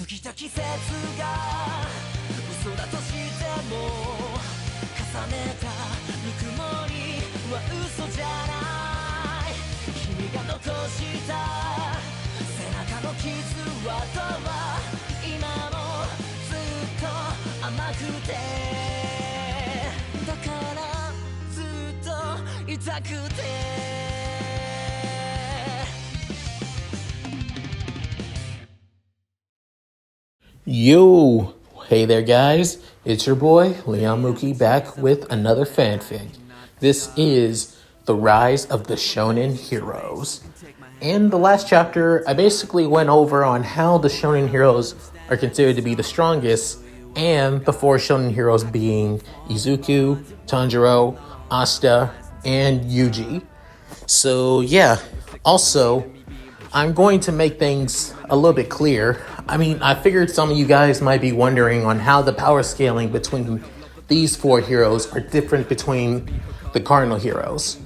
過ぎた季節が嘘だとしても重ねたぬくもりは嘘じゃない君が残した背中の傷跡は今もずっと甘くてだからずっと痛くてYo, hey there guys, it's your boy Leon Mookie back with another fanfic. This is The Rise of the Shonen Heroes. In the last chapter, I basically went over on how the Shonen Heroes are considered to be the strongest, and the four Shonen Heroes being Izuku, Tanjiro, Asta, and Yuji. So yeah, also, I'm going to make things a little bit clear. I figured some of you guys might be wondering on how the power scaling between these four heroes are different between the cardinal heroes.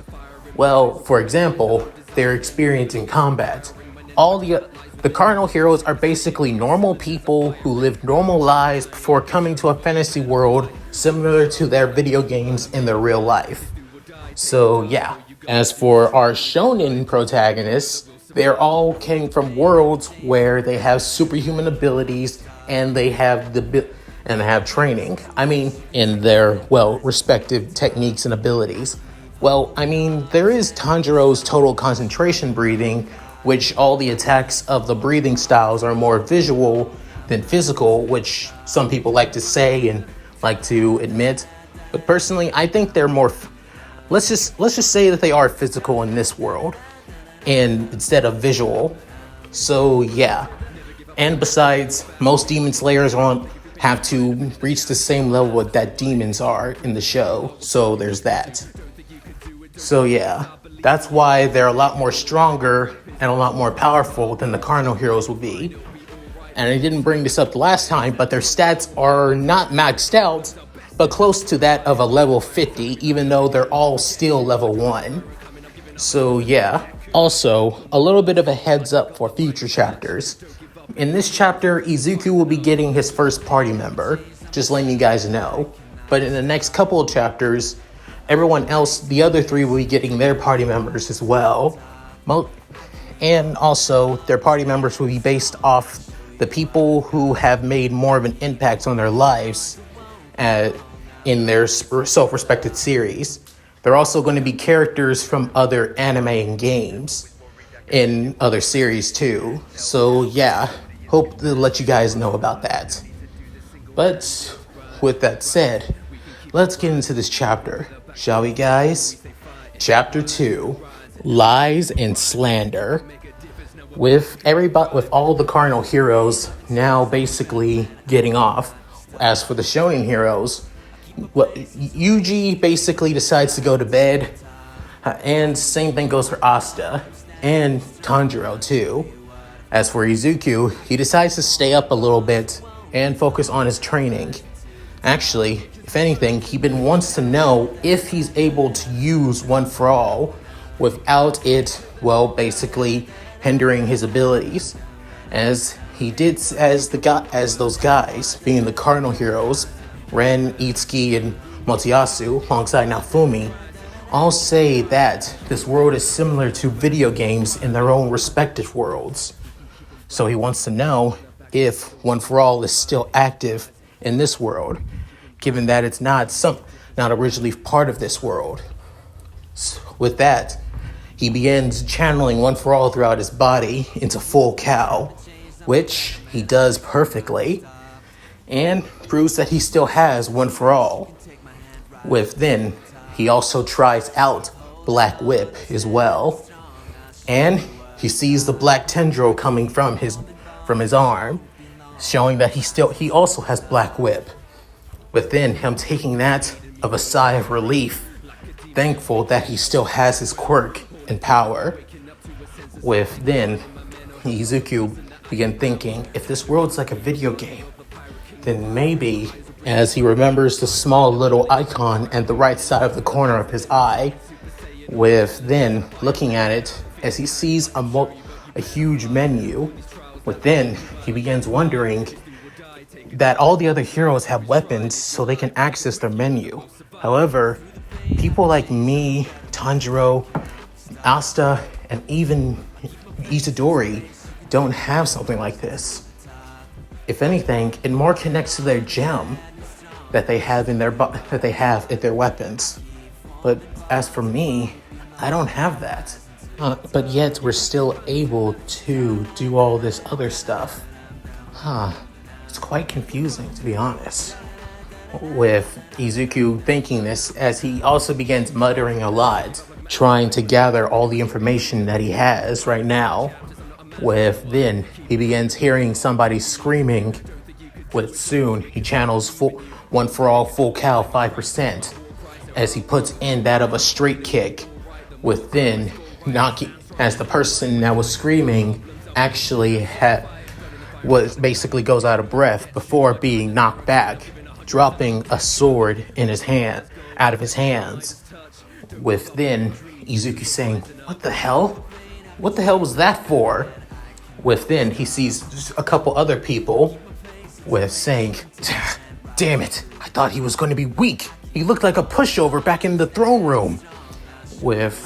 Well, for example, their experience in combat. All the cardinal heroes are basically normal people who live normal lives before coming to a fantasy world similar to their video games in their real life. So yeah. As for our shonen protagonists, they're all came from worlds where they have superhuman abilities and they have training. In their respective techniques and abilities. There is Tanjiro's total concentration breathing, which all the attacks of the breathing styles are more visual than physical, which some people like to say and like to admit. But personally, I think they're more. Let's just say that they are physical in this world, and instead of visual. So yeah. And besides, most demon slayers won't have to reach the same level that demons are in the show. So there's that. So yeah, that's why they're a lot more stronger and a lot more powerful than the cardinal heroes will be. And I didn't bring this up the last time, but their stats are not maxed out, but close to that of a level 50, even though they're all still level 1. So yeah. Also, a little bit of a heads up for future chapters. In this chapter, Izuku will be getting his first party member, just letting you guys know. But in the next couple of chapters, everyone else, the other three, will be getting their party members as well. And also, their party members will be based off the people who have made more of an impact on their lives in their self-respected series. They're also going to be characters from other anime and games in other series too. So yeah, hope to let you guys know about that. But with that said, let's get into this chapter, shall we guys? Chapter 2, Lies and Slander. With all the cardinal heroes now basically getting off. As for the Shonen heroes, Yuji basically decides to go to bed, and same thing goes for Asta and Tanjiro too. As for Izuku, he decides to stay up a little bit and focus on his training. Actually, if anything, he wants to know if he's able to use One for All without it, basically hindering his abilities. As he did, as those guys, being the cardinal heroes, Ren, Itsuki, and Motoyasu, alongside Naofumi, all say that this world is similar to video games in their own respective worlds. So he wants to know if One for All is still active in this world, given that it's not originally part of this world. So with that, he begins channeling One for All throughout his body into full cow, which he does perfectly, and proves that he still has One for All. Then, he also tries out Black Whip as well, and he sees the black tendril coming from his arm, showing that he also has Black Whip. Within him taking that of a sigh of relief, thankful that he still has his quirk and power. Then, Izuku began thinking, if this world's like a video game, then maybe, as he remembers the small little icon at the right side of the corner of his eye, then looking at it as he sees a huge menu Within, he begins wondering that all the other heroes have weapons so they can access their menu. However, people like me, Tanjiro, Asta, and even Itadori don't have something like this. If anything, it more connects to their gem that they have in their weapons. But as for me, I don't have that. But yet we're still able to do all this other stuff. It's quite confusing, to be honest. With Izuku thinking this, as he also begins muttering a lot, trying to gather all the information that he has right now. Then he begins hearing somebody screaming. Soon he channels One For All Full Cow 5% as he puts in that of a straight kick. Then knocking, as the person that was screaming actually basically goes out of breath before being knocked back, dropping a sword out of his hands. Then Izuku saying, "What the hell? What the hell was that for?" Then he sees a couple other people saying, "Damn it, I thought he was going to be weak. He looked like a pushover back in the throne room."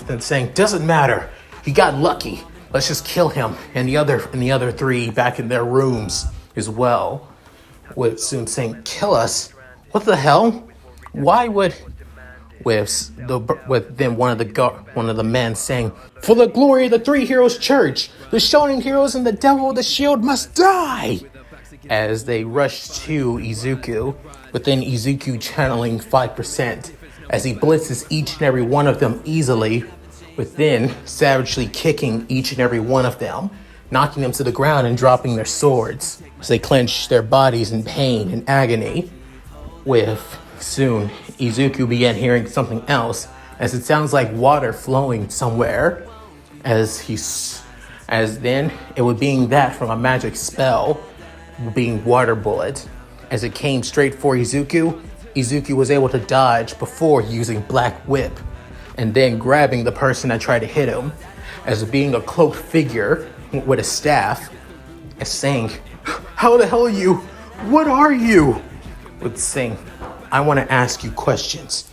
Then saying, "Doesn't matter. He got lucky. Let's just kill him and the other three back in their rooms as well." Soon saying, "Kill us? What the hell? Why would?" Then one of the men saying, "For the glory of the Three Heroes Church, the Shonen Heroes and the Devil of the Shield must die!" As they rush to Izuku, then Izuku channeling 5% as he blitzes each and every one of them easily, then savagely kicking each and every one of them, knocking them to the ground and dropping their swords as they clench their bodies in pain and agony. Soon, Izuku began hearing something else, as it sounds like water flowing somewhere, as then it would being that from a magic spell, being water bullet. As it came straight for Izuku, Izuku was able to dodge before using Black Whip, and then grabbing the person that tried to hit him, as being a cloaked figure with a staff, as saying, "How the hell are you? What are you?" Saying, "I want to ask you questions,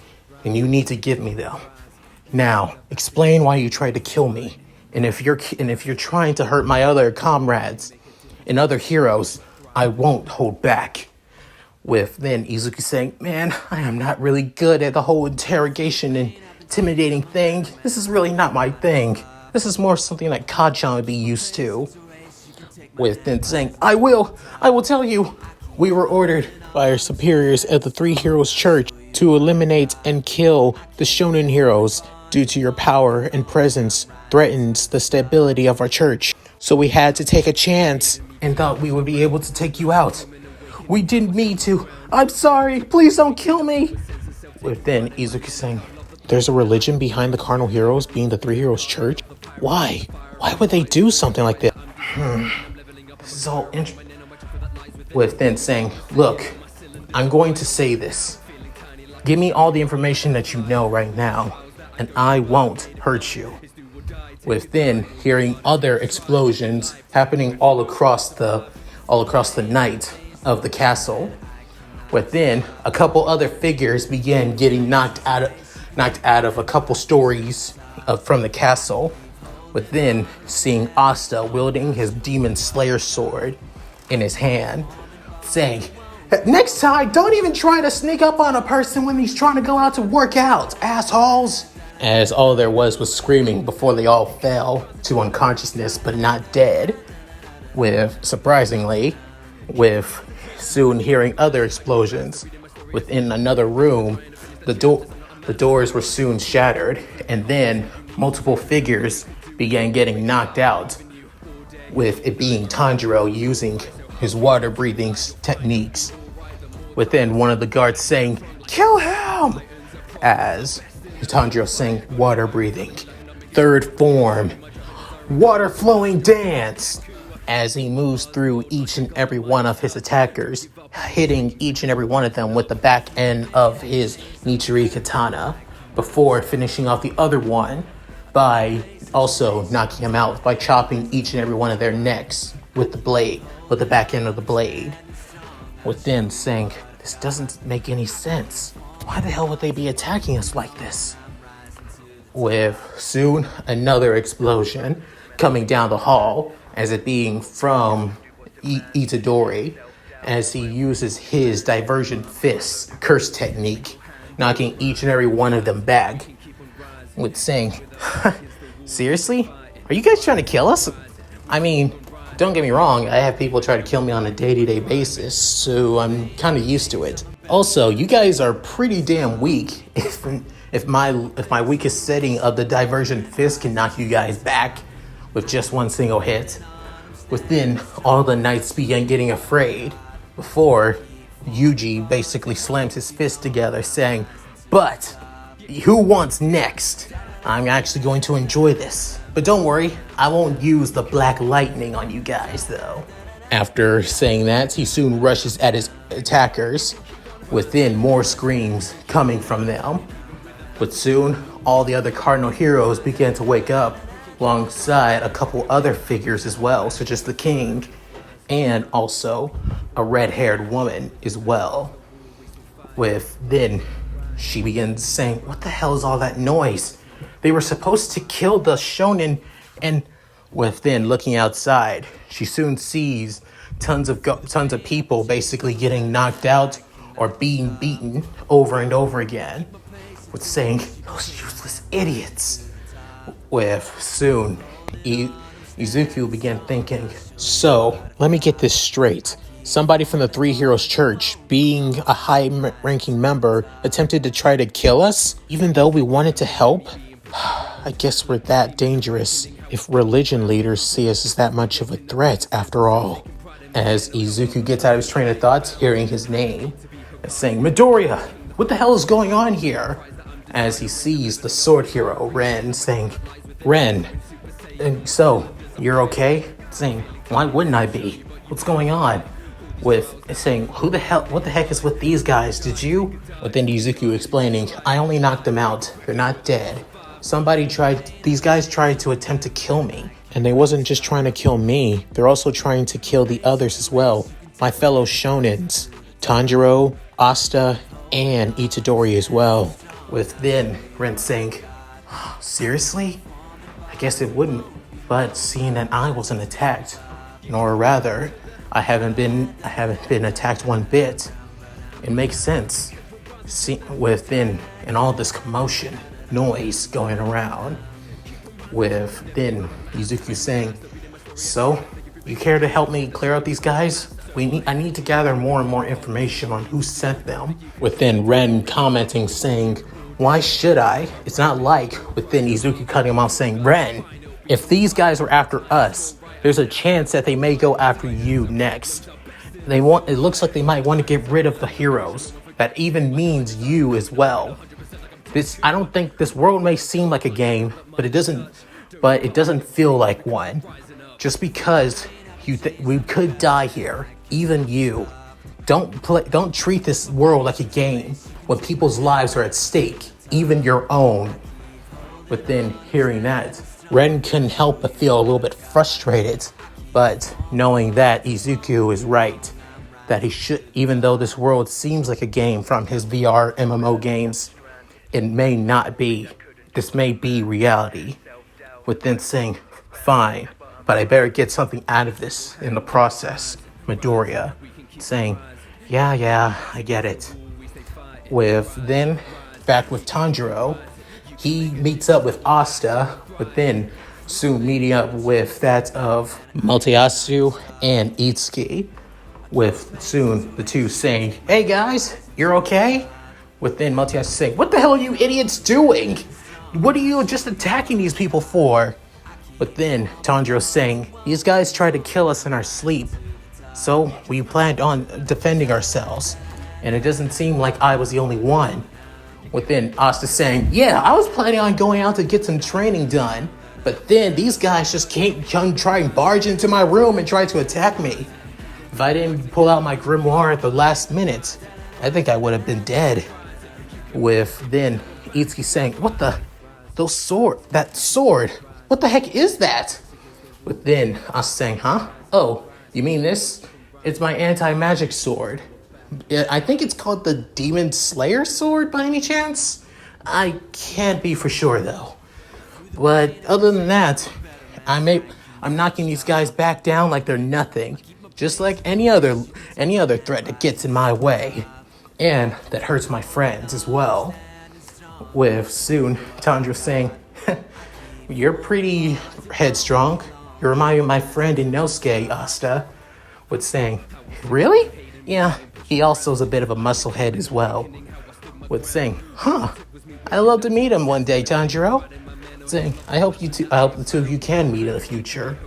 and you need to give me them. Now, explain why you tried to kill me, and if you're trying to hurt my other comrades and other heroes, I won't hold back." Then Izuku saying, "Man, I am not really good at the whole interrogation and intimidating thing. This is really not my thing. This is more something that Kachan would be used to." Then saying, I will tell you. We were ordered by our superiors at the Three Heroes Church to eliminate and kill the Shonen Heroes due to your power and presence threatens the stability of our church. So we had to take a chance and thought we would be able to take you out. We didn't mean to. I'm sorry. Please don't kill me." Then Izuku saying, "There's a religion behind the cardinal heroes being the Three Heroes Church? Why? Why would they do something like that?" This is all interesting. Then saying, "Look, I'm going to say this. Give me all the information that you know right now, and I won't hurt you." Then hearing other explosions happening all across the night of the castle. Then a couple other figures began getting knocked out of a couple stories from the castle. Then seeing Asta wielding his demon slayer sword in his hand, saying, "Next time, don't even try to sneak up on a person when he's trying to go out to work out, assholes." As all there was screaming before they all fell to unconsciousness but not dead. Surprisingly, soon hearing other explosions within another room, the doors were soon shattered, and then multiple figures began getting knocked out, with it being Tanjiro using his water breathing techniques. Within one of the guards saying, "Kill him!" As Tanjiro saying, "Water breathing, third form, water flowing dance," as he moves through each and every one of his attackers, hitting each and every one of them with the back end of his Nichiri katana, before finishing off the other one by also knocking him out by chopping each and every one of their necks with the blade, with the back end of the blade. Within saying, this doesn't make any sense. Why the hell would they be attacking us like this? With soon another explosion coming down the hall, as it being from Itadori, as he uses his diversion fist curse technique, knocking each and every one of them back, with saying, seriously? Are you guys trying to kill us? I mean, don't get me wrong, I have people try to kill me on a day-to-day basis, so I'm kind of used to it. Also, you guys are pretty damn weak. If my weakest setting of the diversion fist can knock you guys back with just one single hit. Within, all the knights began getting afraid before Yuji basically slams his fist together saying, but who wants next? I'm actually going to enjoy this. But don't worry, I won't use the black lightning on you guys though. After saying that, he soon rushes at his attackers, within more screams coming from them. But soon, all the other cardinal heroes began to wake up, alongside a couple other figures as well, such as the king, and also a red-haired woman as well. Then she begins saying, what the hell is all that noise? They were supposed to kill the shonen. And within looking outside, she soon sees tons of people basically getting knocked out or being beaten over and over again, with saying, those useless idiots. With soon, Izuku began thinking, so let me get this straight. Somebody from the Three Heroes Church, being a high-ranking member, attempted to try to kill us, even though we wanted to help? I guess we're that dangerous if religion leaders see us as that much of a threat after all. As Izuku gets out of his train of thoughts, hearing his name, and saying, Midoriya, what the hell is going on here? As he sees the sword hero, Ren, saying, Ren, and so, you're okay? Saying, why wouldn't I be? What's going on? With saying, what the heck is with these guys? Did you? But then Izuku explaining, I only knocked them out. They're not dead. These guys tried to attempt to kill me. And they wasn't just trying to kill me, they're also trying to kill the others as well. My fellow shonens, Tanjiro, Asta, and Itadori as well. With then Ren saying, seriously? I guess it wouldn't, but seeing that I wasn't attacked, nor rather, I haven't been attacked one bit, it makes sense. Within and all this commotion, noise going around, with then Izuku saying, so, you care to help me clear out these guys? I need to gather more and more information on who sent them. Within Ren commenting saying, why should I? It's not like, within Izuku cutting him off saying, Ren, if these guys are after us, there's a chance that they may go after you next. It looks like they might want to get rid of the heroes. That even means you as well. I don't think this world may seem like a game, but it doesn't feel like one. Just because we could die here, even you. Don't treat this world like a game when people's lives are at stake, even your own. But then hearing that, Ren couldn't help but feel a little bit frustrated, but knowing that Izuku is right, that he should, even though this world seems like a game from his VR MMO games, it may not be. This may be reality. With then saying, fine, but I better get something out of this in the process. Midoriya saying, yeah, I get it. With then, back with Tanjiro, he meets up with Asta, but then soon meeting up with that of Multiasu and Itsuki, with soon the two saying, hey guys, you're okay? With then Multiasu saying, what the hell are you idiots doing? What are you just attacking these people for? But then Tanjiro saying, these guys tried to kill us in our sleep, so we planned on defending ourselves. And it doesn't seem like I was the only one. Within Asta saying, yeah, I was planning on going out to get some training done, but then these guys just come try and barge into my room and try to attack me. If I didn't pull out my grimoire at the last minute, I think I would have been dead. With then Itsuki saying, that sword, what the heck is that? But then Asta saying, huh? Oh, you mean this? It's my anti-magic sword. I think it's called the Demon Slayer sword by any chance? I can't be for sure though. But other than that, I'm knocking these guys back down like they're nothing. Just like any other threat that gets in my way. And that hurts my friends as well. With soon Tandra saying, "You're pretty headstrong. You remind me of my friend Inosuke, Asta." With saying, "Really?" "Yeah, he also is a bit of a musclehead as well." With saying, "Huh, I'd love to meet him one day, Tanjiro." Saying, I hope the two of you can meet in the future."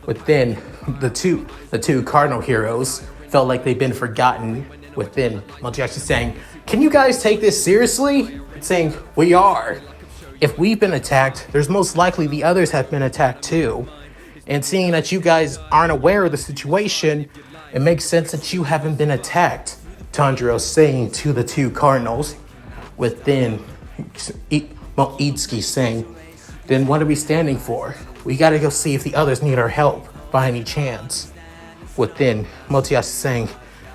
But then the two cardinal heroes felt like they've been forgotten. Within Multiaction saying, "Can you guys take this seriously?" Saying, "We are. If we've been attacked, there's most likely the others have been attacked too. And seeing that you guys aren't aware of the situation, it makes sense that you haven't been attacked," Tanjiro saying to the two cardinals. Within Itsuki saying, "Then what are we standing for? We gotta go see if the others need our help by any chance." Within Motoyasu saying,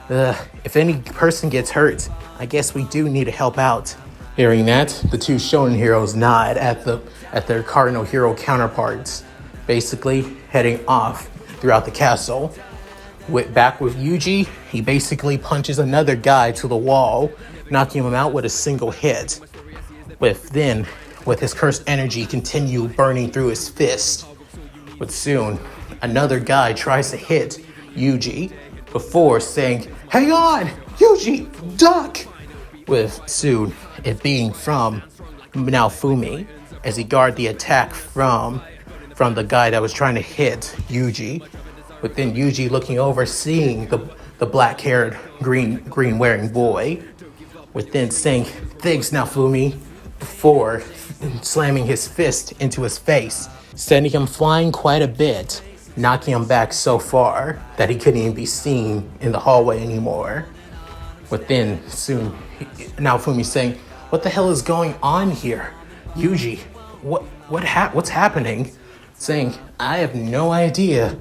"If any person gets hurt, I guess we do need to help out." Hearing that, the two Shonen Heroes nod at their cardinal hero counterparts, basically heading off throughout the castle. Back with Yuji, he basically punches another guy to the wall, knocking him out with a single hit. With his cursed energy continue burning through his fist. But soon, another guy tries to hit Yuji before saying, "Hang on, Yuji, duck!" With soon it being from Naofumi as he guarded the attack from the guy that was trying to hit Yuji. But then Yuji looking over, seeing the black-haired, green-wearing boy. With then saying, "Thanks, Naofumi," before slamming his fist into his face, sending him flying quite a bit, knocking him back so far that he couldn't even be seen in the hallway anymore. But then soon, Naofumi saying, "What the hell is going on here? Yuji, what's happening?" Saying, "I have no idea.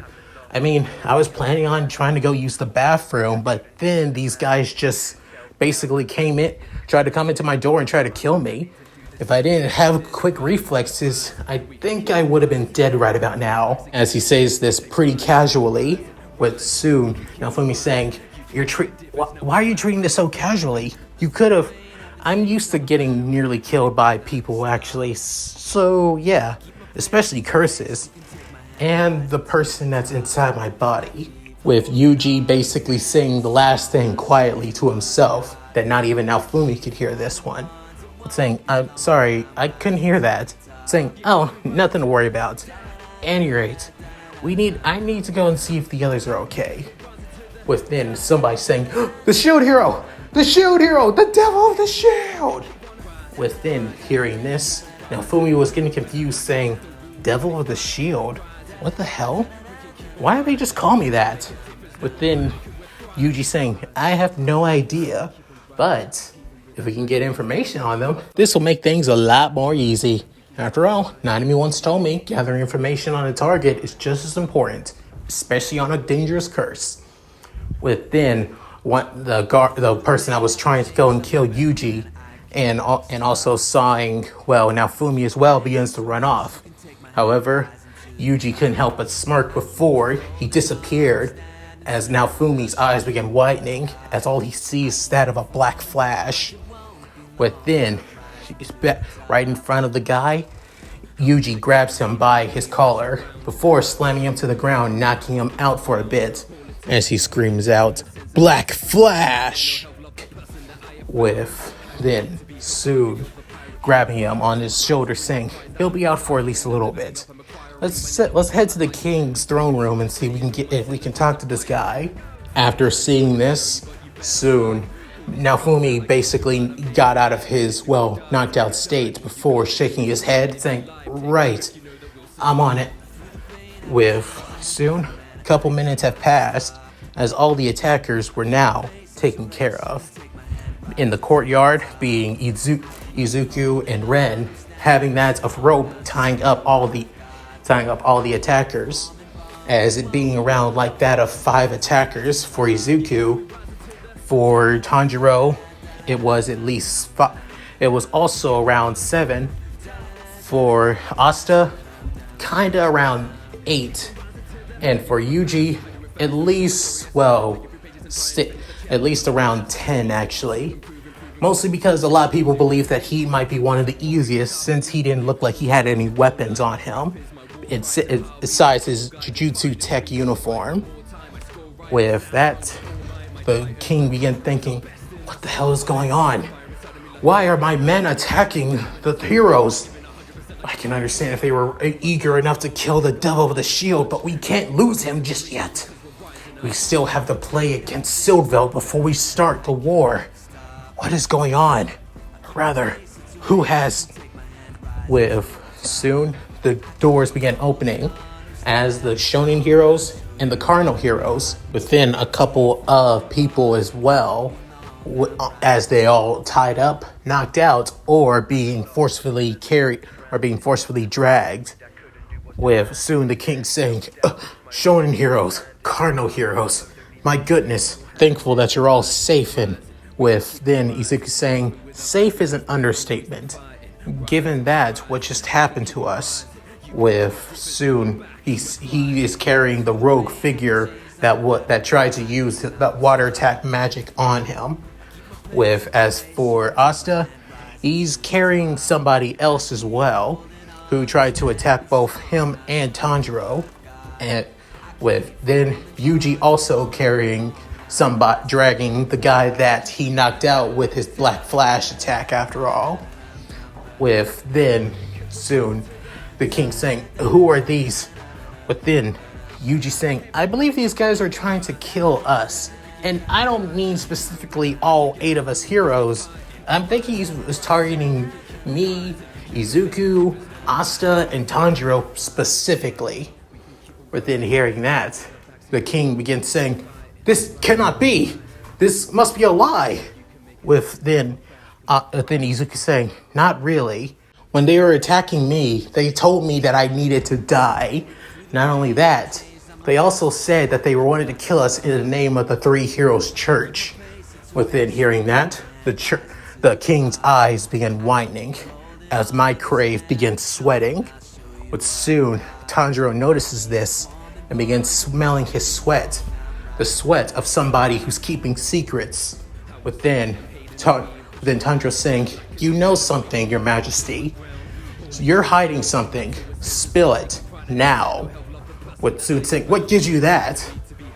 I mean, I was planning on trying to go use the bathroom, but then these guys just basically came in, tried to come into my door and try to kill me. If I didn't have quick reflexes, I think I would have been dead right about now." As he says this pretty casually, with soon Naofumi saying, "Why are you treating this so casually? You could have. I'm used to getting nearly killed by people, actually. So yeah, especially curses. And the person that's inside my body." With Yuji basically saying the last thing quietly to himself, that not even Naofumi could hear this one. Saying, "I'm sorry, I couldn't hear that." Saying, "Oh, nothing to worry about. At any rate, I need to go and see if the others are okay." With then somebody saying, "The shield hero! The shield hero! The devil of the shield!" Within hearing this, Naofumi was getting confused, saying, "Devil of the shield? What the hell? Why did they just call me that?" Within Yuji saying, "I have no idea, but if we can get information on them, this will make things a lot more easy. After all, Nanami once told me gathering information on a target is just as important, especially on a dangerous curse." Within the person that was trying to go and kill Yuji, and also sawing, Naofumi as well, begins to run off. However, Yuji couldn't help but smirk before he disappeared, as Naofumi's eyes began whitening, as all he sees is that of a black flash. Within, right in front of the guy, Yuji grabs him by his collar before slamming him to the ground, knocking him out for a bit, as he screams out, "Black Flash!" With then soon grabbing him on his shoulder, saying he'll be out for at least a little bit. Let's head to the king's throne room and see if we can talk to this guy. After seeing this, soon Naofumi basically got out of his knocked out state before shaking his head, saying, "Right, I'm on it." With soon, a couple minutes have passed as all the attackers were now taken care of. In the courtyard, being Izuku and Ren, having that of rope tying up all the attackers. as it being around like that of 5 attackers for Izuku. For Tanjiro, it was at least 5. It was also around 7. For Asta, kinda around 8. And for Yuji, at least around 10 actually. Mostly because a lot of people believe that he might be one of the easiest since he didn't look like he had any weapons on him. Besides his Jujutsu Tech uniform. With that, the king began thinking, what the hell is going on? Why are my men attacking the heroes? I can understand if they were eager enough to kill the devil with the shield, but we can't lose him just yet. We still have to play against Sildveld before we start the war. What is going on? Rather, who has... Soon, the doors began opening as the Shonen Heroes and the Cardinal Heroes, within a couple of people as well, as they all tied up, knocked out, or being forcefully carried, or being forcefully dragged. With soon the king saying, Shonen Heroes, Cardinal Heroes, my goodness, thankful that you're all safe. And with then Izuku saying, safe is an understatement, given that what just happened to us. With soon he is carrying the rogue figure that tried to use that water attack magic on him. With as for Asta, he's carrying somebody else as well, who tried to attack both him and Tanjiro. And with then Yuji also carrying somebody, dragging the guy that he knocked out with his Black Flash attack after all. With then soon the king saying, who are these? But then Yuji saying, I believe these guys are trying to kill us. And I don't mean specifically all 8 of us heroes. I'm thinking he was targeting me, Izuku, Asta, and Tanjiro specifically. But then hearing that, the king begins saying, this cannot be. This must be a lie. With then Izuku saying, not really. When they were attacking me, they told me that I needed to die. Not only that, they also said that they wanted to kill us in the name of the 3 Heroes Church. Within hearing that, the king's eyes began widening as my crave begins sweating. But soon, Tanjiro notices this and begins smelling his sweat. The sweat of somebody who's keeping secrets. Within Tanjiro saying, you know something, your majesty. You're hiding something. Spill it now. With Soon saying, what gives you that?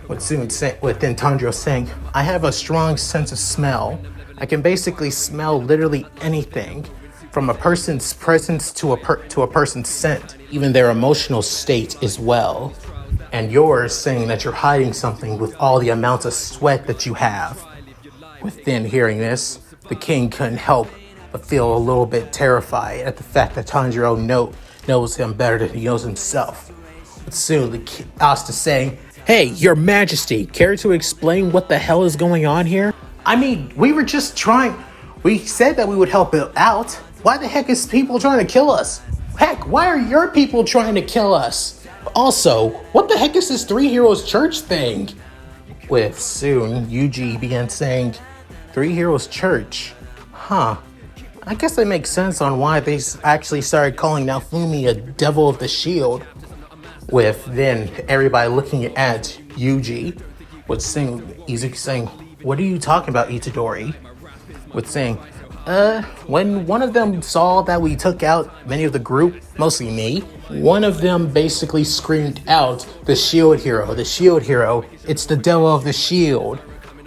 With Tanjiro saying, I have a strong sense of smell. I can basically smell literally anything, from a person's presence to a person's scent, even their emotional state as well. And you're saying that you're hiding something with all the amounts of sweat that you have. Within hearing this, the king couldn't help but feel a little bit terrified at the fact that Tanjiro knows him better than he knows himself. But soon the Asta saying, hey, your majesty, care to explain what the hell is going on here? I mean, we were just trying. We said that we would help it out. Why the heck is people trying to kill us? Heck, why are your people trying to kill us? Also, what the heck is this 3 Heroes Church thing? With soon, Yuji began saying, 3 Heroes Church? Huh. I guess that makes sense on why they actually started calling Naofumi a devil of the shield. With then everybody looking at Yuji. With Izuku saying, what are you talking about, Itadori? With saying, when one of them saw that we took out many of the group, mostly me, one of them basically screamed out, the shield hero, it's the devil of the shield.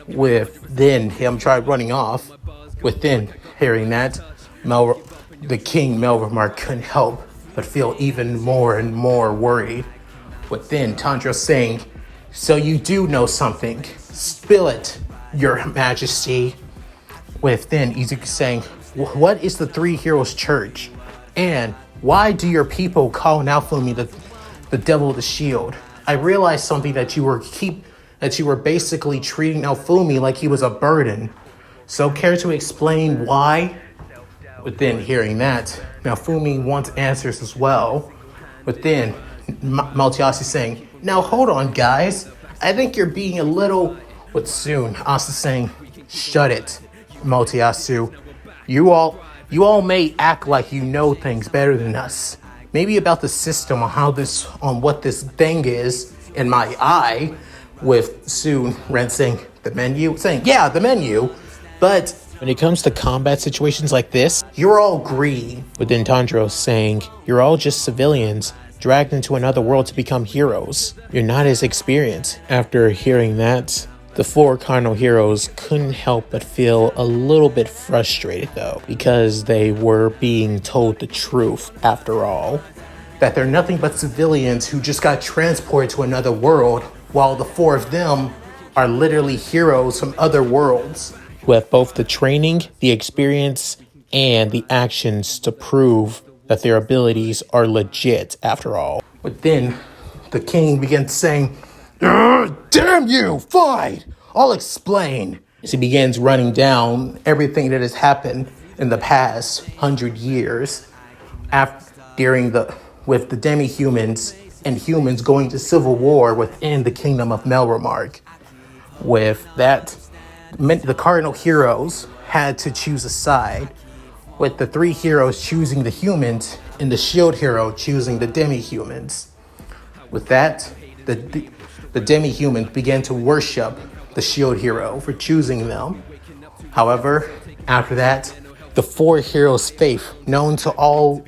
With then him tried running off. With then hearing that, the king Melvimar couldn't help but feel even more and more worried. With then Tanjiro saying, so you do know something, spill it, your majesty. With then Izuku saying, what is the 3 Heroes Church? And why do your people call Naofumi the devil of the shield? I realized something, that you were basically treating Naofumi like he was a burden. So care to explain why? But then hearing that, Naofumi wants answers as well. But then Maltiasi saying, Now hold on, guys. I think you're being a little... But soon, Asa saying, shut it, Motoyasu. You all may act like you know things better than us. Maybe about the system on what this thing is in my eye, with soon Ren saying, the menu? Saying, yeah, the menu. But when it comes to combat situations like this, you're all green. But then Tanjiro saying, you're all just civilians, dragged into another world to become heroes. You're not as experienced. After hearing that, the four cardinal heroes couldn't help but feel a little bit frustrated though, because they were being told the truth after all. That they're nothing but civilians who just got transported to another world, while the four of them are literally heroes from other worlds, who have both the training, the experience, and the actions to prove that their abilities are legit after all. But then the king begins saying, damn you, fine, I'll explain. As he begins running down everything that has happened in the past 100 years with the demi-humans and humans going to civil war within the kingdom of Melromark. With that, the cardinal heroes had to choose a side, with the three heroes choosing the humans and the shield hero choosing the demi-humans. With that, the demi-humans began to worship the shield hero for choosing them. However, after that, the four heroes' faith, known to all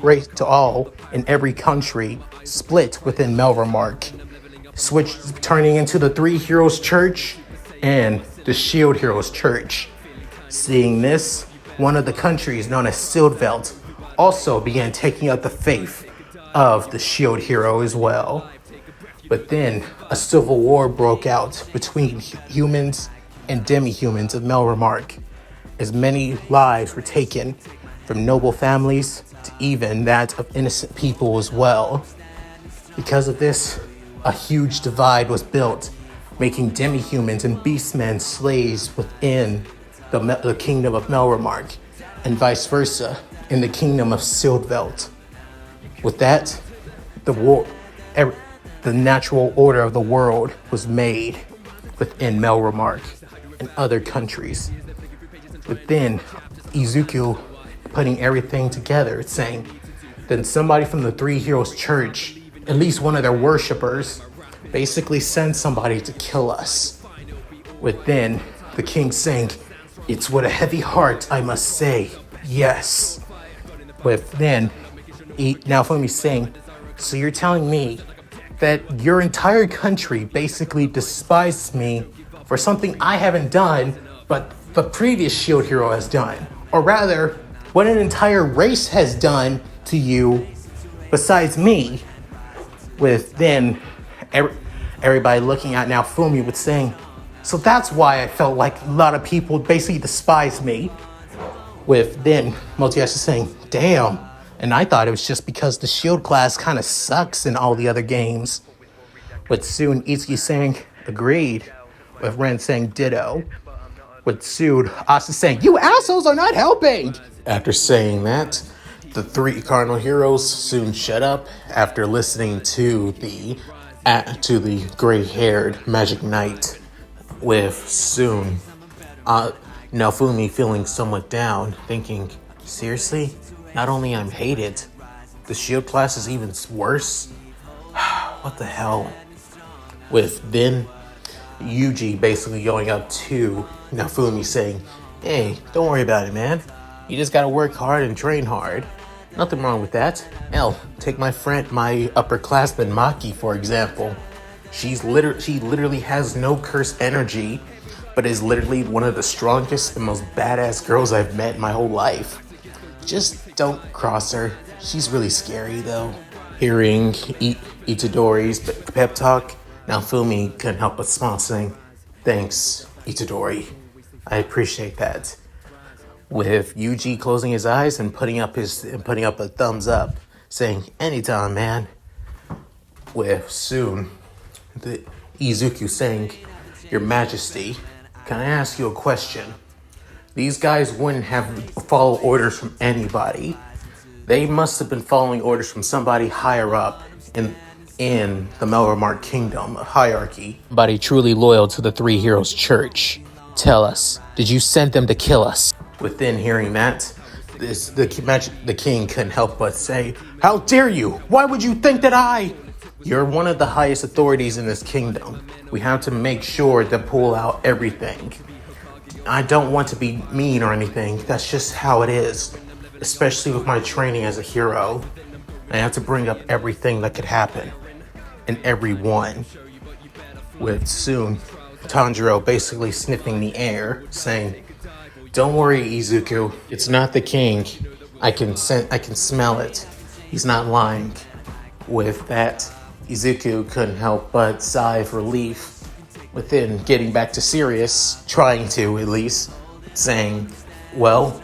in every country, split within Melromark, turning into the three heroes' church and the shield heroes' church. Seeing this, one of the countries known as Sildveld also began taking up the faith of the shield hero as well. But then a civil war broke out between humans and demi-humans of Melromark, as many lives were taken, from noble families to even that of innocent people as well. Because of this, a huge divide was built, making demi-humans and beastmen slaves within the kingdom of Melromark, and vice versa in the kingdom of Sildveld. With that, the natural order of the world was made within Melromark and other countries. But then Izuku putting everything together, saying, then somebody from the Three Heroes Church, at least one of their worshippers, basically sent somebody to kill us. With then the king saying, it's with a heavy heart, I must say, yes. With then Naofumi saying, so you're telling me that your entire country basically despised me for something I haven't done, but the previous shield hero has done? Or rather, what an entire race has done to you besides me? With then everybody looking at Naofumi with saying, so that's why I felt like a lot of people basically despised me. With then Motoyasu saying, damn, and I thought it was just because the shield class kind of sucks in all the other games. With soon Itsuki saying, agreed. With Ren saying ditto. With soon Asa saying, you assholes are not helping! After saying that, the three cardinal heroes soon shut up after listening to the gray-haired magic knight. With soon Naofumi feeling somewhat down, thinking, seriously? Not only I'm hated, the shield class is even worse? What the hell? With then Yuji basically going up to Naofumi saying, hey, don't worry about it, man. You just gotta work hard and train hard. Nothing wrong with that. Hell, take my upperclassman Maki, for example. She literally has no cursed energy, but is literally one of the strongest and most badass girls I've met in my whole life. Just don't cross her. She's really scary, though. Hearing Itadori's pep talk, Naofumi couldn't help but smile, saying, thanks, Itadori. I appreciate that. With Yuji closing his eyes and putting up a thumbs up, saying, anytime, man. With soon the Izuku saying, Your Majesty, can I ask you a question? These guys wouldn't have follow orders from anybody. They must have been following orders from somebody higher up in in the Melromark Kingdom hierarchy. Somebody truly loyal to the Three Heroes Church. Tell us, did you send them to kill us? Within hearing that, the king couldn't help but say, "How dare you? Why would you think that I?" You're one of the highest authorities in this kingdom. We have to make sure to pull out everything. I don't want to be mean or anything. That's just how it is. Especially with my training as a hero. I have to bring up everything that could happen. And everyone. With soon Tanjiro basically sniffing the air, saying, "Don't worry, Izuku. It's not the king. I can smell it. He's not lying." With that, Izuku couldn't help but sigh of relief. Within getting back to serious, trying to at least, saying, "Well,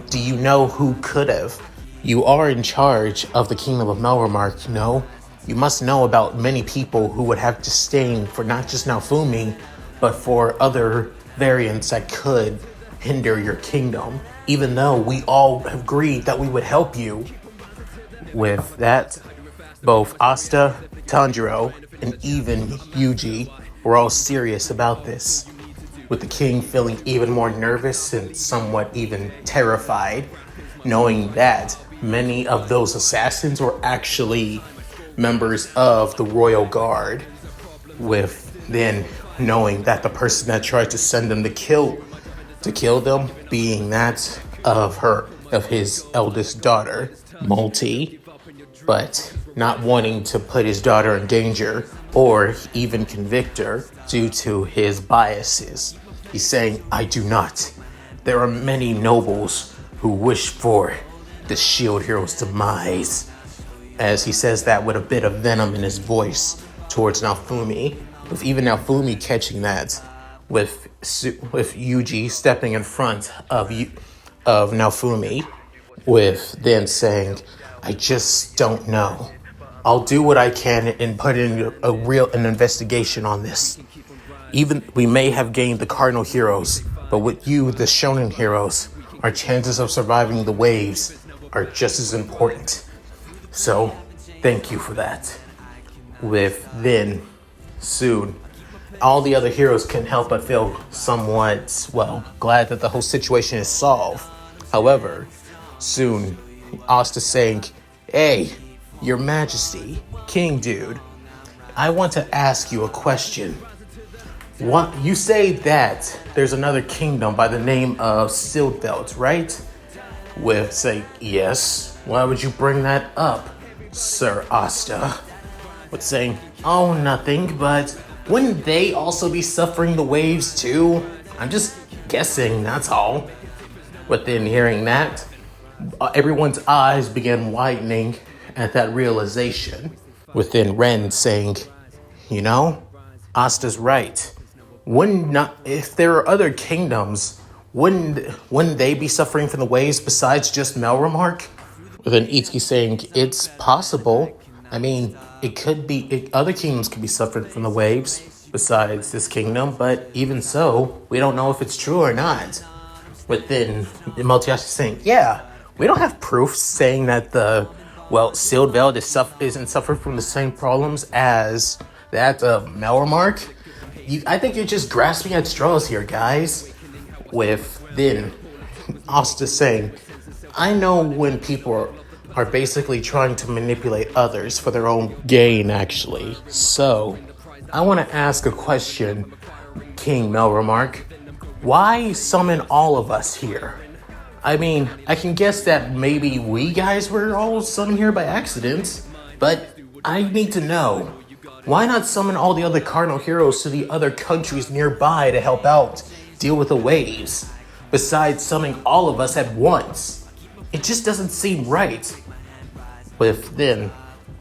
do you know who could have? You are in charge of the Kingdom of Melromark, no? You must know about many people who would have disdain for not just Naofumi, but for other variants that could hinder your kingdom, even though we all agreed that we would help you." With that, both Asta, Tanjiro, and even Yuji were all serious about this, with the king feeling even more nervous and somewhat even terrified, knowing that many of those assassins were actually members of the royal guard, with then knowing that the person that tried to send them to kill them being that of his eldest daughter, Multi, but not wanting to put his daughter in danger or even convict her due to his biases. He's saying, "I do not. There are many nobles who wish for the Shield Hero's demise," as he says that with a bit of venom in his voice towards Naofumi, with even Naofumi catching that, with Yuji stepping in front of Naofumi, with then saying, "I just don't know. I'll do what I can and put in an investigation on this. Even we may have gained the cardinal heroes, but with you, the Shonen Heroes, our chances of surviving the waves are just as important. So, thank you for that." With then, soon, all the other heroes can help but feel somewhat, glad that the whole situation is solved. However, soon, Asta saying, "Hey, Your Majesty, King Dude, I want to ask you a question. What you say that there's another kingdom by the name of Sildveld, right?" With say, "Yes. Why would you bring that up, Sir Asta?" With saying, "Oh, nothing, but wouldn't they also be suffering the waves too? I'm just guessing, that's all." Within hearing that, everyone's eyes began widening at that realization. Within Ren saying, "You know, Asta's right. If there are other kingdoms, wouldn't they be suffering from the waves besides just Melromark?" Within Itsuki saying, "It's possible. I mean, it could be, other kingdoms could be suffering from the waves besides this kingdom, but even so, we don't know if it's true or not." Within Multiashi saying, "Yeah, we don't have proof saying that Sildveld isn't suffering from the same problems as that of Melromark. I think you're just grasping at straws here, guys." With then Asta saying, "I know when people are basically trying to manipulate others for their own gain, actually. So, I want to ask a question, King Melromark. Why summon all of us here? I mean, I can guess that maybe we guys were all summoned here by accident, but I need to know, why not summon all the other cardinal heroes to the other countries nearby to help out, deal with the waves, besides summoning all of us at once? It just doesn't seem right." With then,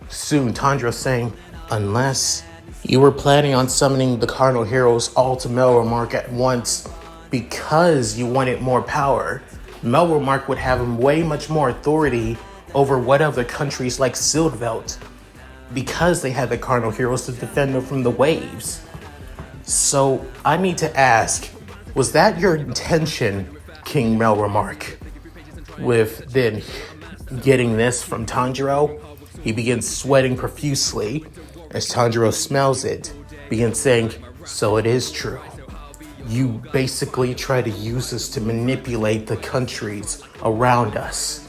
soon Tanjiro saying, "Unless you were planning on summoning the cardinal heroes all to Melromark at once because you wanted more power, Melromark would have way much more authority over what other countries like Sildveld, because they had the cardinal heroes to defend them from the waves. So I need to ask, was that your intention, King Melromark?" With then getting this from Tanjiro, he begins sweating profusely as Tanjiro smells it, begins saying, "So it is true. You basically try to use us to manipulate the countries around us."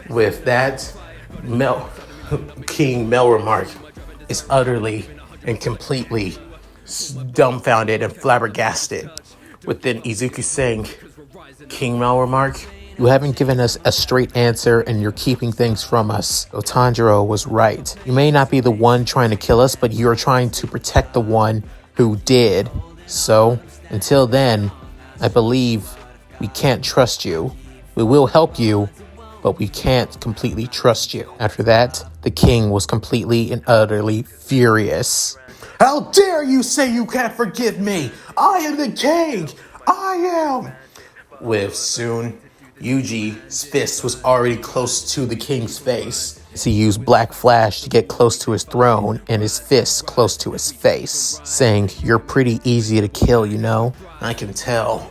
With that, King Melremark is utterly and completely dumbfounded and flabbergasted. With then Izuku saying, "King Melremark, you haven't given us a straight answer and you're keeping things from us. So Tanjiro was right. You may not be the one trying to kill us, but you're trying to protect the one who did. So until then, I believe we can't trust you. We will help you, but we can't completely trust you." After that, the king was completely and utterly furious. "How dare you say you can't forgive me? I am the king! I am!" With soon, Yuji's fist was already close to the king's face. He used Black Flash to get close to his throne and his fist close to his face, saying, "You're pretty easy to kill, you know? I can tell.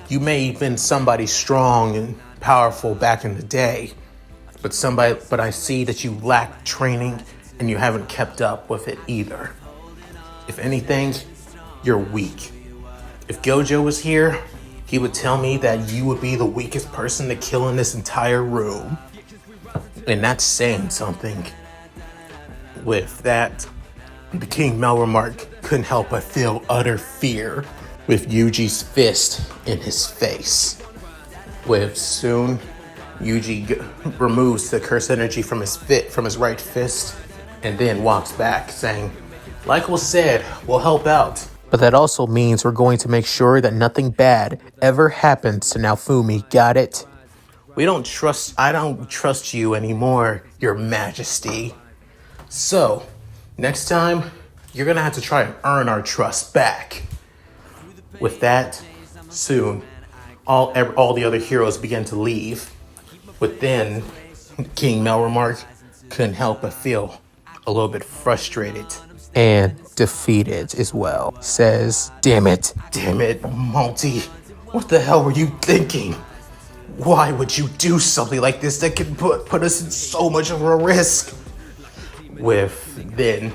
You may have been somebody strong and powerful back in the day, but I see that you lack training and you haven't kept up with it either. If anything, you're weak. If Gojo was here, he would tell me that you would be the weakest person to kill in this entire room. And that's saying something." With that, the King Melremark couldn't help but feel utter fear with Yuji's fist in his face. With soon, Yuji removes the curse energy from his right fist and then walks back saying, "Like was said, we'll help out. But that also means we're going to make sure that nothing bad ever happens to Naofumi, got it? I don't trust you anymore, Your Majesty. So, next time, you're gonna have to try and earn our trust back." With that, soon, all the other heroes began to leave. But then, King Melremark couldn't help but feel a little bit frustrated and defeated as well. Says, damn it, Monty. What the hell were you thinking? Why would you do something like this that could put us in so much of a risk?" With then,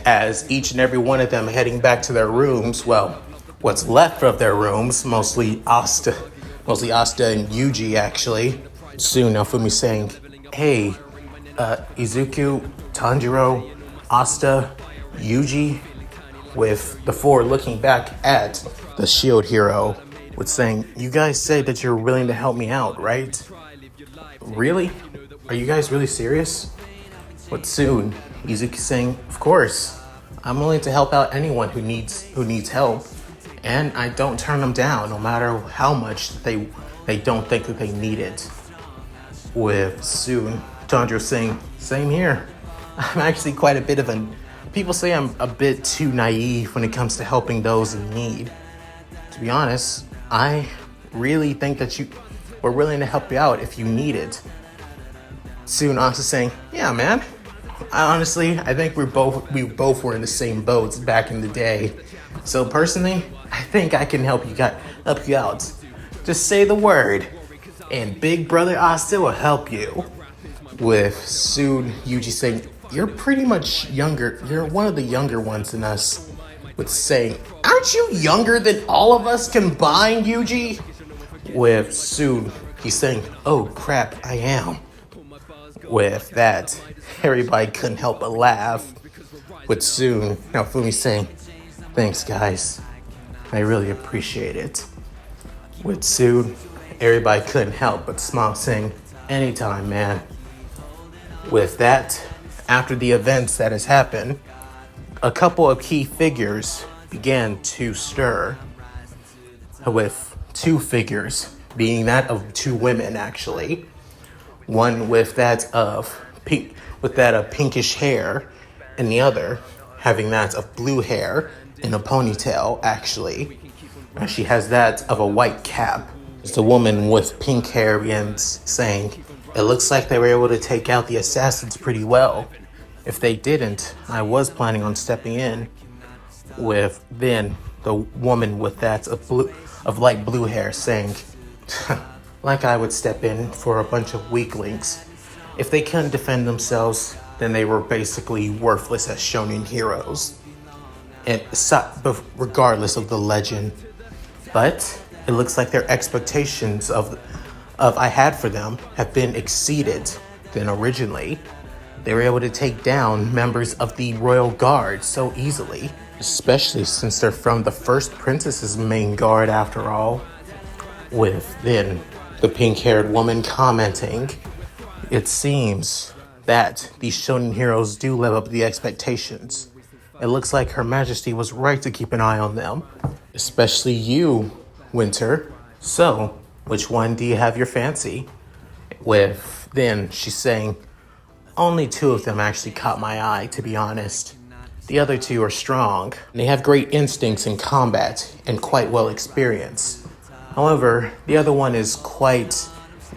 as each and every one of them heading back to their rooms, well, what's left of their rooms, mostly Asta and Yuji actually. Soon Naofumi saying, "Hey, Izuku, Tanjiro, Asta, Yuji," with the four looking back at the shield hero, with saying, "You guys say that you're willing to help me out, right? Really? Are you guys really serious?" But soon, Izuku saying, "Of course, I'm willing to help out anyone who needs help, and I don't turn them down, no matter how much they don't think that they need it." With soon, Tanjiro saying, "Same here. I'm actually quite a bit of people say I'm a bit too naive when it comes to helping those in need. To be honest, I really think that we're willing to help you out if you need it." Soon Asta saying, "Yeah, man. I think we both were in the same boats back in the day. So personally, I think I can help you out. Just say the word, and Big Brother Asta will help you." With soon Yuji saying, "You're pretty much younger. You're one of the younger ones than us." With saying, "Aren't you younger than all of us combined, Yuji?" With soon he's saying, "Oh crap, I am." With that, everybody couldn't help but laugh. With soon Naofumi saying, "Thanks guys, I really appreciate it." With soon, everybody couldn't help but smile saying, "Anytime, man." With that, after the events that has happened, a couple of key figures began to stir, with two figures being that of two women actually. One with that of pinkish hair, and the other having that of blue hair in a ponytail actually. She has that of a white cap. It's the woman with pink hair begins saying, "It looks like they were able to take out the assassins pretty well. If they didn't, I was planning on stepping in." With then the woman with that of light blue hair saying, "Like I would step in for a bunch of weaklings. if they couldn't defend themselves, then they were basically worthless as shonen heroes, and regardless of the legend. But it looks like their expectations of I had for them have been exceeded than originally. They were able to take down members of the royal guard so easily, especially since they're from the first princess's main guard after all. With then the pink-haired woman commenting, "It seems that these shonen heroes do live up to the expectations. It looks like Her Majesty was right to keep an eye on them, especially you, Winter. So, which one do you have your fancy?" With then she's saying, "Only two of them actually caught my eye, to be honest. The other two are strong. They have great instincts in combat and quite well experienced. However, the other one is quite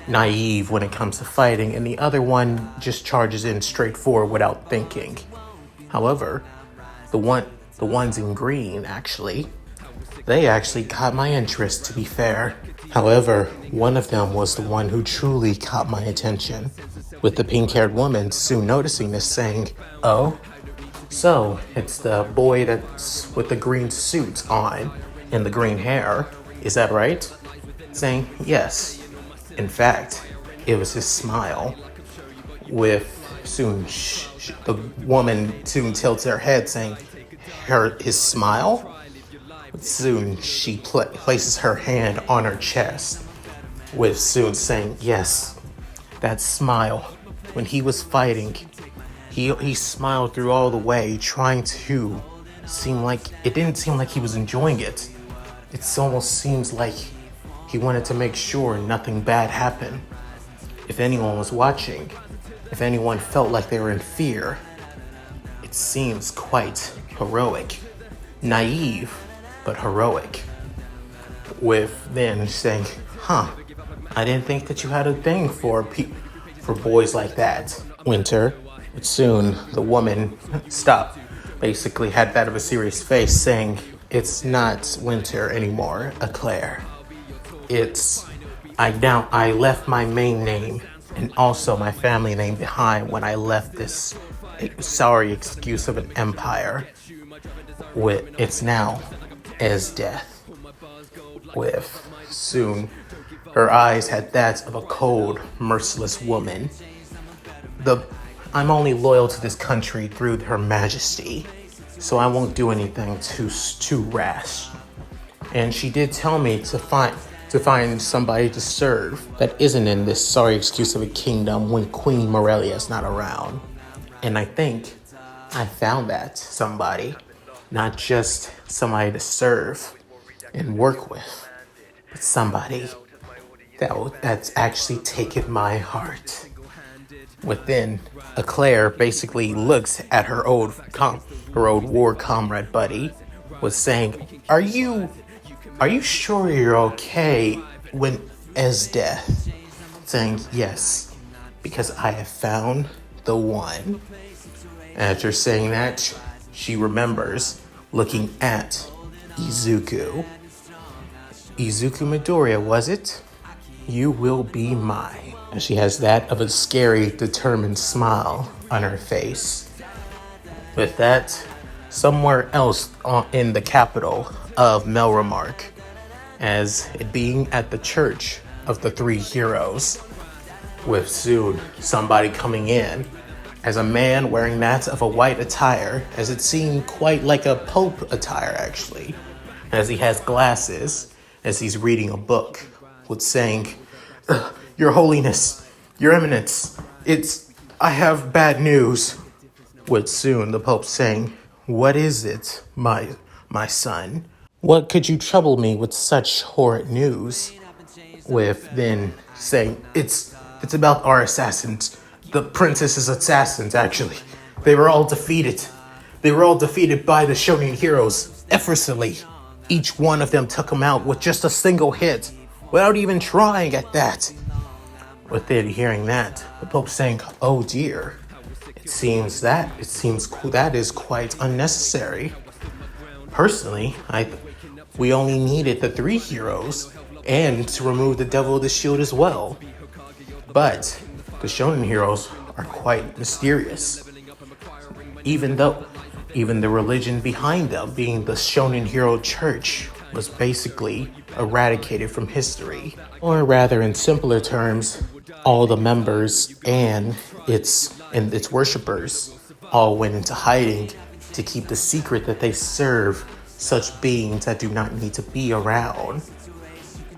naive when it comes to fighting, and the other one just charges in straight forward without thinking. However, the ones in green, they actually caught my interest, to be fair. However, one of them was the one who truly caught my attention," with the pink-haired woman soon noticing this, saying, "Oh, so it's the boy that's with the green suit on and the green hair, is that right?" Saying, "Yes. In fact, it was his smile." With soon, the woman soon tilts her head, saying, his smile?" Soon, she places her hand on her chest, with soon saying, "Yes, that smile. When he was fighting, he smiled through all the way, trying to it didn't seem like he was enjoying it. It almost seems like he wanted to make sure nothing bad happened. If anyone was watching, if anyone felt like they were in fear, it seems quite heroic. Naive, but heroic." With then saying, "I didn't think that you had a thing for boys like that, Winter." But soon the woman stopped, basically had that of a serious face, saying, "It's not Winter anymore, Eclair. I left my main name and also my family name behind when I left this sorry excuse of an empire. It's now as death." With soon, her eyes had that of a cold, merciless woman. "I'm only loyal to this country through Her Majesty, so I won't do anything too rash. And she did tell me to find somebody to serve that isn't in this sorry excuse of a kingdom when Queen Morelia's not around. And I think I found that somebody, not just somebody to serve and work with, but somebody that's actually taken my heart." Within, Eclair basically looks at her old war comrade buddy, was saying, Are you sure you're okay when as death?" Saying, "Yes, because I have found the one." After saying that, she remembers looking at Izuku. "Izuku Midoriya, was it? You will be mine." And she has that of a scary, determined smile on her face. With that, somewhere else in the capital of Melromark, as it being at the church of the three heroes, with soon somebody coming in as a man wearing that of a white attire, as it seemed quite like a pope attire actually, as he has glasses, as he's reading a book, with saying, "Your Holiness, Your Eminence, I have bad news." With soon the Pope saying, "What is it, my son? What could you trouble me with such horrid news?" With then saying, It's about our assassins. The princess's assassins, actually. They were all defeated. They were all defeated by the Shonen Heroes, effortlessly. Each one of them took them out with just a single hit, without even trying at that." Within hearing that, the Pope saying, "Oh dear, it seems that is quite unnecessary. Personally, we only needed the three heroes and to remove the Devil of the Shield as well. But the Shonen Heroes are quite mysterious. Even the religion behind them, being the Shonen Hero Church, was basically eradicated from history. Or rather, in simpler terms, all the members and its worshippers all went into hiding to keep the secret that they serve such beings that do not need to be around.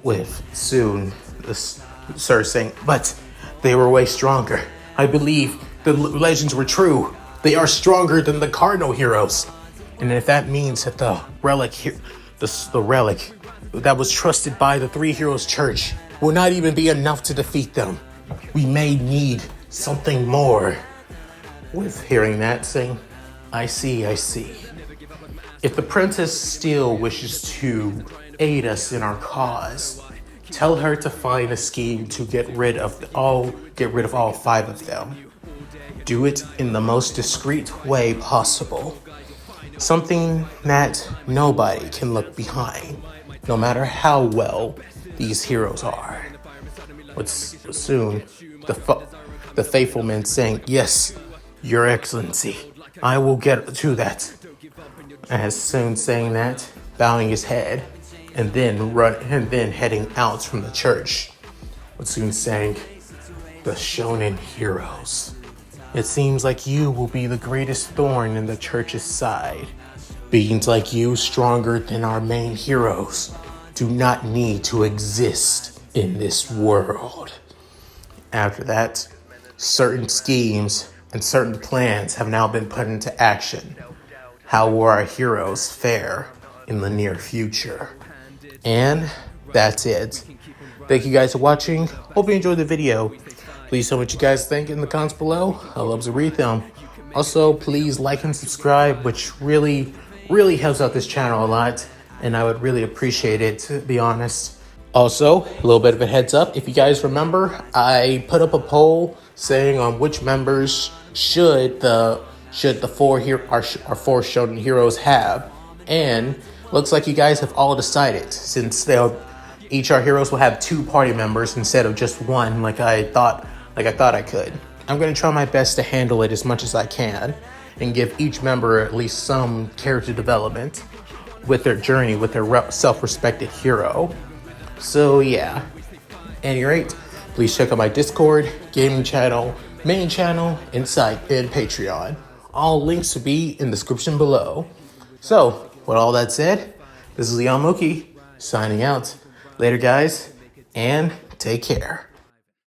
With soon the Sir saying, but they were way stronger. I believe the legends were true. They are stronger than the cardinal heroes. And if that means that the relic that was trusted by the Three Heroes Church will not even be enough to defeat them, we may need something more. With hearing that, saying, I see. If the princess still wishes to aid us in our cause, tell her to find a scheme to get rid of all 5 of them. Do it in the most discreet way possible. Something that nobody can look behind, no matter how well these heroes are. With soon the faithful man saying, yes, Your Excellency, I will get to that. As soon saying that, bowing his head, and then heading out from the church. With soon saying, the Shonen Heroes. It seems like you will be the greatest thorn in the church's side. Beings like you, stronger than our main heroes, do not need to exist in this world. After that, certain schemes and certain plans have now been put into action. How will our heroes fare in the near future? And that's it. Thank you guys for watching. Hope you enjoyed the video. Please tell me what you guys think in the comments below. I love to read them. Also, please like and subscribe, which really helps out this channel a lot. And I would really appreciate it, to be honest. Also, a little bit of a heads up. If you guys remember, I put up a poll saying on which members should the 4 Shonen Heroes have. And looks like you guys have all decided, since each our heroes will have 2 party members instead of just 1, like I thought I could. I'm going to try my best to handle it as much as I can and give each member at least some character development with their journey with their self-respected hero. So yeah, at any rate, please check out my Discord, gaming channel, main channel, and site, and Patreon. All links will be in the description below. So, with all that said, this is Leon Mookie, signing out. Later guys, and take care.